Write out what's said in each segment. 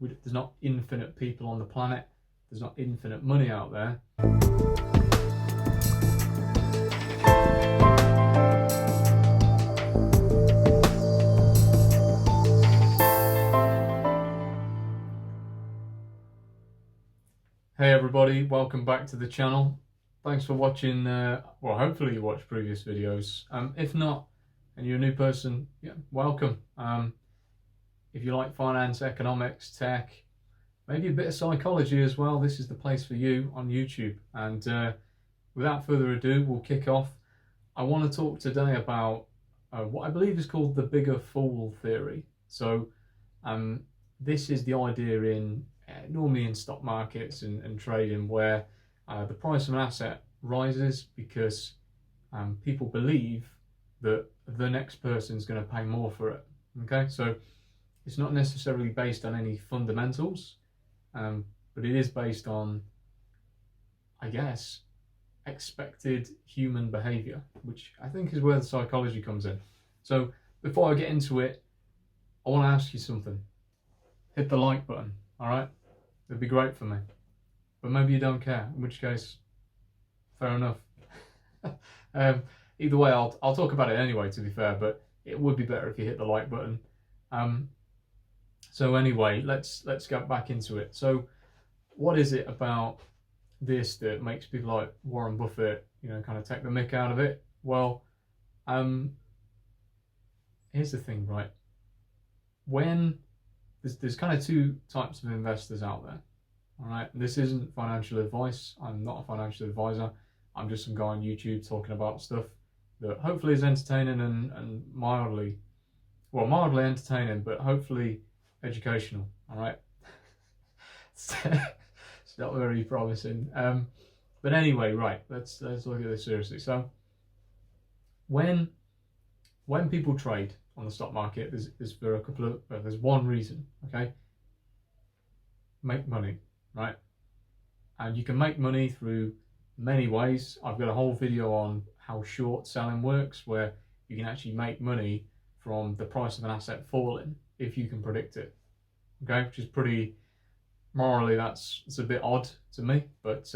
There's not infinite people on the planet. There's not infinite money out there. Hey everybody, welcome back to the channel. Thanks for watching, well, hopefully you watched previous videos. If not, and you're a new person, yeah, welcome. If you like finance, economics, tech, maybe a bit of psychology as well, this is the place for you on YouTube. And without further ado, we'll kick off. I want to talk today about what I believe is called the bigger fool theory. So this is the idea in normally in stock markets and trading where the price of an asset rises because people believe that the next person's going to pay more for it. Okay, so it's not necessarily based on any fundamentals, but it is based on, I guess, expected human behavior, which I think is where the psychology comes in. So before I get into it, I want to ask you something. Hit the like button, all right? It'd be great for me. But maybe you don't care, in which case, fair enough. Either way, I'll talk about it anyway, to be fair, but it would be better if you hit the like button. So anyway, let's get back into it. So what is it about this that makes people like Warren Buffett, kind of take the mick out of it? Well, here's the thing, right? When there's kind of two types of investors out there, all right? This isn't financial advice. I'm not a financial advisor. I'm just some guy on YouTube talking about stuff that hopefully is entertaining and mildly entertaining, but hopefully educational, all right? It's not very promising. But anyway, right, let's look at this seriously. So when people trade on the stock market, there's for a couple of there's one reason, okay? Make money, right? And you can make money through many ways. I've got a whole video on how short selling works, where you can actually make money from the price of an asset falling if you can predict it, okay? Which is pretty morally, it's a bit odd to me, but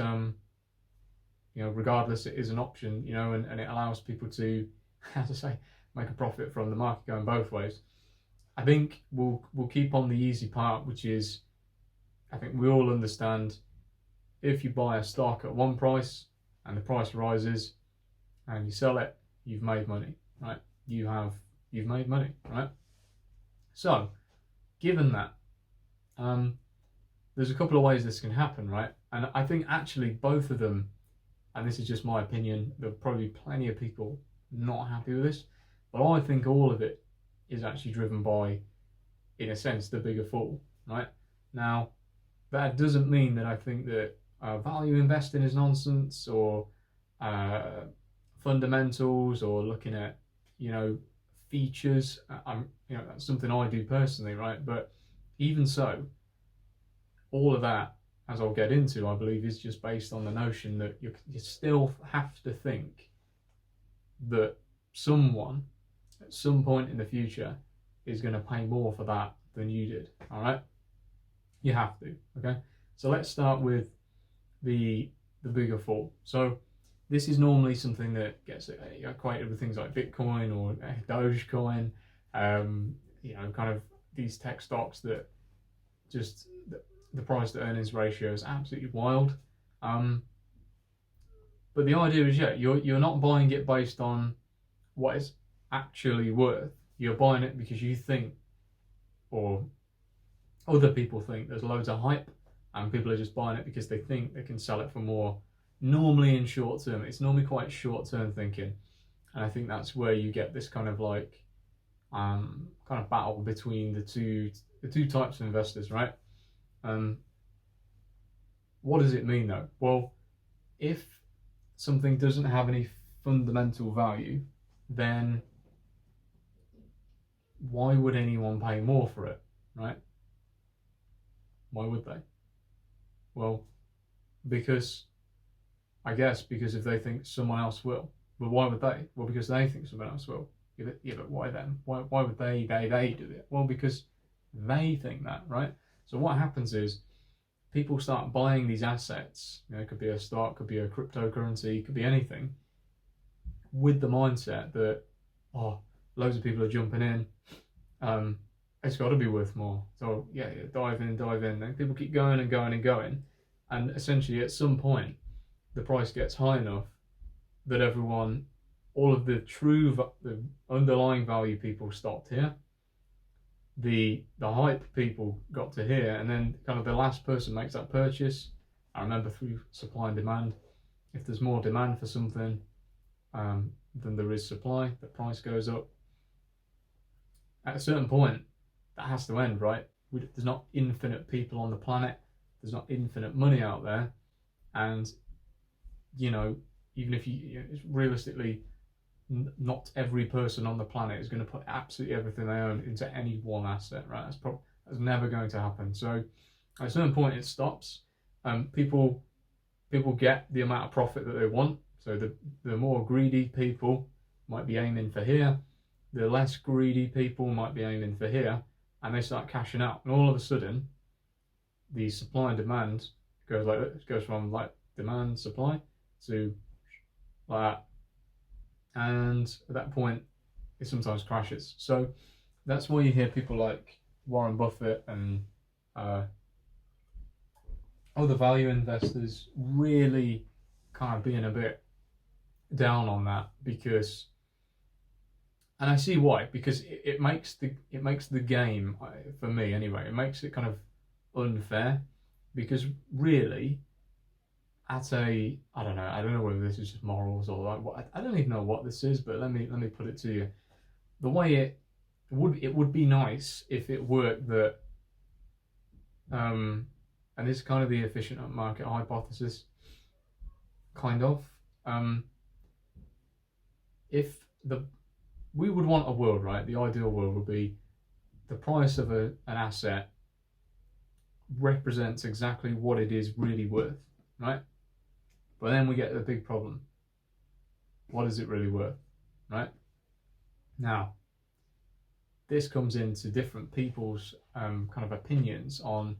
regardless, it is an option, and it allows people to, as I say, make a profit from the market going both ways. I think we'll keep on the easy part, which is, I think we all understand, if you buy a stock at one price and the price rises and you sell it, you've made money, right? You've made money, right? So given that, there's a couple of ways this can happen, right? And I think actually both of them, and this is just my opinion, there'll probably be plenty of people not happy with this, but I think all of it is actually driven by, in a sense, the bigger fool, right? Now, that doesn't mean that I think that value investing is nonsense, or fundamentals, or looking at, features. That's something I do personally, right? But even so, all of that, as I'll get into, I believe is just based on the notion that you still have to think that someone at some point in the future is going to pay more for that than you did, all right? You have to, okay? So let's start with the bigger fool. So this is normally something that gets equated with things like Bitcoin or Dogecoin, kind of these tech stocks that just the price to earnings ratio is absolutely wild. But the idea is, you're not buying it based on what it's actually worth. You're buying it because you think, or other people think, there's loads of hype, and people are just buying it because they think they can sell it for more. Normally in short term, it's normally quite short term thinking, and I think that's where you get this kind of like kind of battle between the two types of investors, right? What does it mean though? Well, if something doesn't have any fundamental value, then why would anyone pay more for it, right? Why would they? Well, because if they think someone else will. But why would they? Well, because they think someone else will. Yeah, but why them? Why would they do it? Well, because they think that, right? So what happens is people start buying these assets. It could be a stock, could be a cryptocurrency, could be anything, with the mindset that, oh, loads of people are jumping in. It's got to be worth more. So yeah, dive in. And people keep going and going and going, and essentially at some point, the price gets high enough that everyone, all of the underlying value people stopped here. The hype people got to here, and then kind of the last person makes that purchase. I remember through supply and demand, if there's more demand for something than there is supply, the price goes up. At a certain point, that has to end, right? There's not infinite people on the planet. There's not infinite money out there, and even if realistically, not every person on the planet is going to put absolutely everything they own into any one asset, right? That's never going to happen. So at a certain point, it stops. People get the amount of profit that they want. So the more greedy people might be aiming for here, the less greedy people might be aiming for here, and they start cashing out. And all of a sudden, the supply and demand goes from like demand supply to like that. And at that point, it sometimes crashes. So that's why you hear people like Warren Buffett and other value investors really kind of being a bit down on that, because, and I see why, because it makes the game, for me anyway, it makes it kind of unfair, because really, I don't know whether this is just morals or like what, I don't even know what this is, but let me put it to you. The way it would be nice if it worked that, and this is kind of the efficient market hypothesis, kind of, we would want a world, right? The ideal world would be the price of an asset represents exactly what it is really worth, right? But then we get the big problem. What is it really worth, right? Now, this comes into different people's kind of opinions on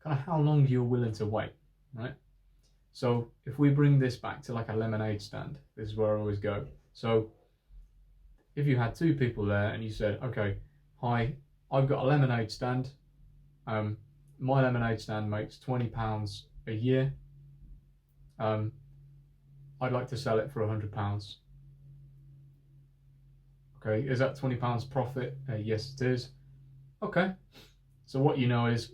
kind of how long you're willing to wait, right? So if we bring this back to like a lemonade stand, this is where I always go. So if you had two people there and you said, okay, hi, I've got a lemonade stand. My lemonade stand makes £20 a year. I'd like to sell it for £100. Okay, is that £20 profit? Yes, it is. Okay, so what you know is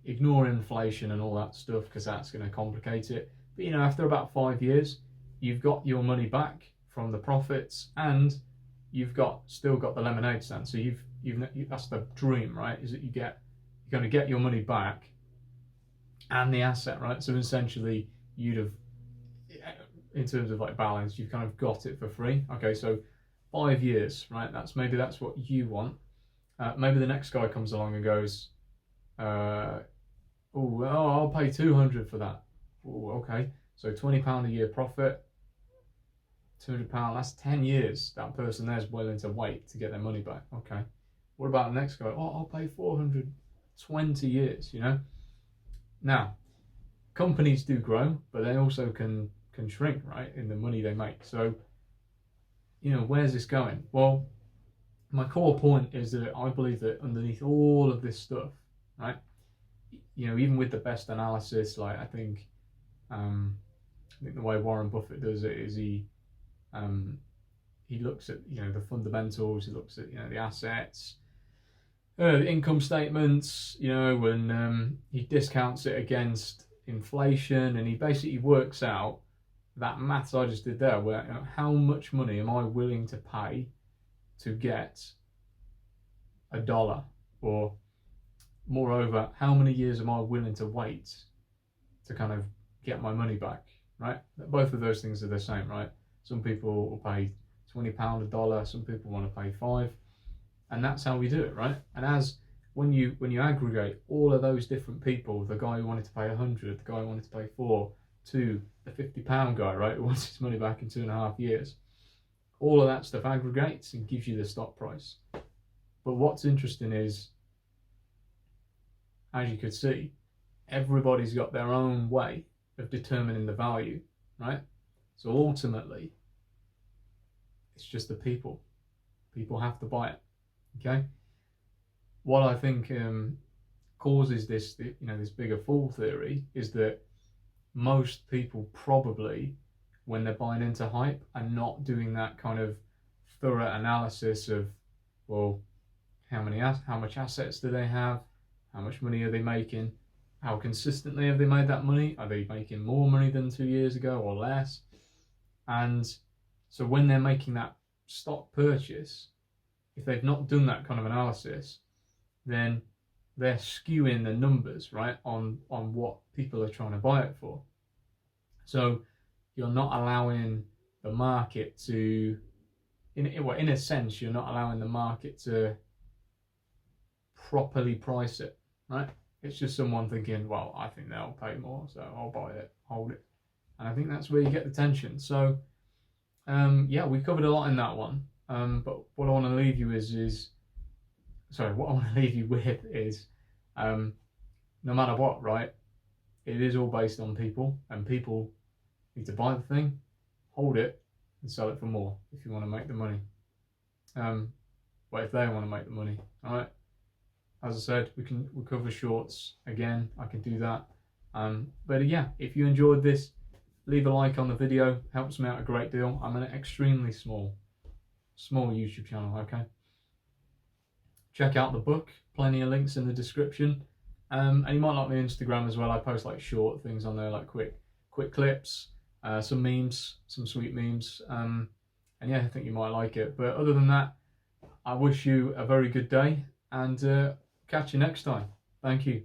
ignore inflation and all that stuff, because that's going to complicate it. But after about 5 years, you've got your money back from the profits, and you've still got the lemonade stand. So that's the dream, right? Is that you're going to get your money back and the asset, right? So essentially, you'd have, in terms of like balance, you've kind of got it for free. Okay, so 5 years, right? Maybe that's what you want. Maybe the next guy comes along and goes, I'll pay 200 for that. Oh, okay. So £20 a year profit, £200. That's 10 years. That person there's willing to wait to get their money back. Okay. What about the next guy? Oh, I'll pay 400. 20 years. Now, companies do grow, but they also can shrink, right, in the money they make. So, where's this going? Well, my core point is that I believe that underneath all of this stuff, right, even with the best analysis, like I think the way Warren Buffett does it is he looks at the fundamentals, he looks at the assets, the income statements, and he discounts it against inflation, and he basically works out that maths I just did there, where how much money am I willing to pay to get $1, or moreover, how many years am I willing to wait to kind of get my money back, right? Both of those things are the same, right? Some people will pay £20 $1, some people want to pay £5, and that's how we do it, right? And when you aggregate all of those different people, the guy who wanted to pay 100, the guy who wanted to pay 4, to the £50 guy, right, who wants his money back in 2.5 years, all of that stuff aggregates and gives you the stock price. But what's interesting is as you could see, everybody's got their own way of determining the value, right? So ultimately, it's just the people. People have to buy it, okay? What I think causes this, this bigger fool theory is that most people probably, when they're buying into hype, are not doing that kind of thorough analysis of, well, how much assets do they have? How much money are they making? How consistently have they made that money? Are they making more money than 2 years ago or less? And so when they're making that stock purchase, if they've not done that kind of analysis, then they're skewing the numbers, right, on what people are trying to buy it for. So you're not allowing the market to, in a sense, you're not allowing the market to properly price it, right? It's just someone thinking, well, I think they'll pay more, so I'll buy it, hold it. And I think that's where you get the tension. So, yeah, we covered a lot in that one. But what I want to leave you with is, no matter what, right? It is all based on people, and people need to buy the thing, hold it, and sell it for more if you want to make the money. But if they want to make the money, all right. As I said, we'll cover shorts again. I can do that. But yeah, if you enjoyed this, leave a like on the video. Helps me out a great deal. I'm an extremely small YouTube channel. Okay. Check out the book. Plenty of links in the description. And you might like my Instagram as well. I post like short things on there, like quick clips, some memes, some sweet memes. And yeah, I think you might like it. But other than that, I wish you a very good day, and catch you next time. Thank you.